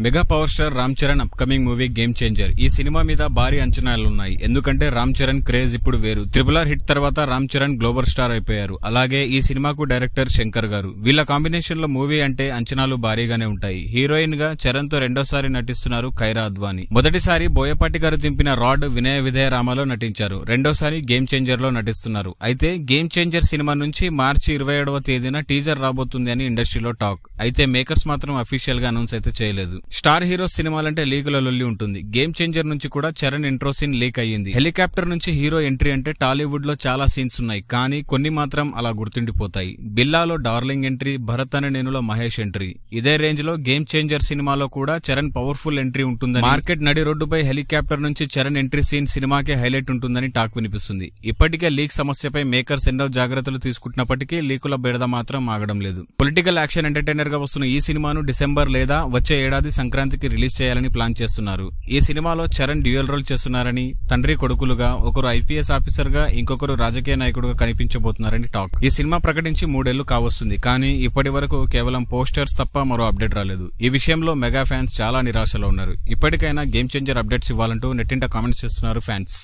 Mega power star Ram Charan upcoming movie game changer. ఈ cinema మీద భారీ అంచనాలున్నాయి. ఎందుకంటే రామ్ చరణ్ క్రేజ్ ఇప్పుడు వేరు. RRR హిట్ తర్వాత రామ్ చరణ్ గ్లోబల్ స్టార్ అయిపోయారు. అలాగే ఈ సినిమాకు డైరెక్టర్ శంకర్ గారు. వీళ్ళ కాంబినేషన్ లో మూవీ అంటే అంచనాలు భారీగానే ఉంటాయి. హీరోయిన్ గా చరణ్ తో రెండోసారి నటిస్తున్నారు కైరా అద్వానీ. మొదటిసారి బోయపాటి గారు దింపిన రాడ్ వినయ విధేయ రామలో నటించారు. రెండోసారి గేమ్ చేంజర్ లో నటిస్తున్నారు. అయితే గేమ్ చేంజర్ సినిమా నుంచి మార్చి 27వ తేదీన టీజర్ రాబోతుంది అని ఇండస్ట్రీలో టాక్. అయితే మేకర్స్ మాత్రం అఫీషియల్ గా అనౌన్స్ అయితే చేయలేదు. స్టార్ హీరోస్ సినిమాలంటే లీకుల లొల్లి ఉంటుంది. గేమ్ చేంజర్ నుంచి కూడా చరణ్ ఇంట్రో సీన్ లీక్ అయ్యింది. హెలికాప్టర్ నుంచి హీరో ఎంట్రీ అంటే టాలీవుడ్ లో చాలా సీన్స్ ఉన్నాయి, కానీ కొన్ని మాత్రం అలా గుర్తుండిపోతాయి. బిల్లాలో డార్లింగ్ ఎంట్రీ, భరత్ అనే నేనులో మహేష్ ఎంట్రీ. ఇదే రేంజ్ లో గేమ్ చేంజర్ సినిమాలో కూడా చరణ్ పవర్ఫుల్ ఎంట్రీ ఉంటుందని, మార్కెట్ నడి రోడ్డుపై హెలికాప్టర్ నుంచి చరణ్ ఎంట్రీ సీన్ సినిమాకే హైలైట్ ఉంటుందని టాక్ వినిపిస్తుంది. ఇప్పటికే లీక్ సమస్యపై మేకర్స్ ఎన్నో జాగ్రత్తలు తీసుకుంటున్నప్పటికీ లీకుల బెడద మాత్రం ఆగడం లేదు. పొలిటికల్ యాక్షన్ ఎంటర్టైనర్ గా వస్తున్న ఈ సినిమాను డిసెంబర్ లేదా వచ్చే ఏడాది సంక్రాంతికి రిలీజ్ చేయాలని ప్లాన్ చేస్తున్నారు. ఈ సినిమాలో చరణ్ డ్యూయల్ రోల్ చేస్తున్నారని, తండ్రి కొడుకులుగా ఒకరు ఐపీఎస్ ఆఫీసర్ గా ఇంకొకరు రాజకీయ నాయకుడుగా కనిపించబోతున్నారని టాక్. ఈ సినిమా ప్రకటించి 3 ఏళ్లు కావస్తుంది, కానీ ఇప్పటి వరకు కేవలం పోస్టర్స్ తప్ప మరో అప్డేట్ రాలేదు. ఈ విషయంలో మెగా ఫ్యాన్స్ చాలా నిరాశలో ఉన్నారు. ఇప్పటికైనా గేమ్ చేంజర్ అప్డేట్స్ ఇవ్వాలంటూ నెట్టింట కామెంట్స్ చేస్తున్నారు ఫ్యాన్స్.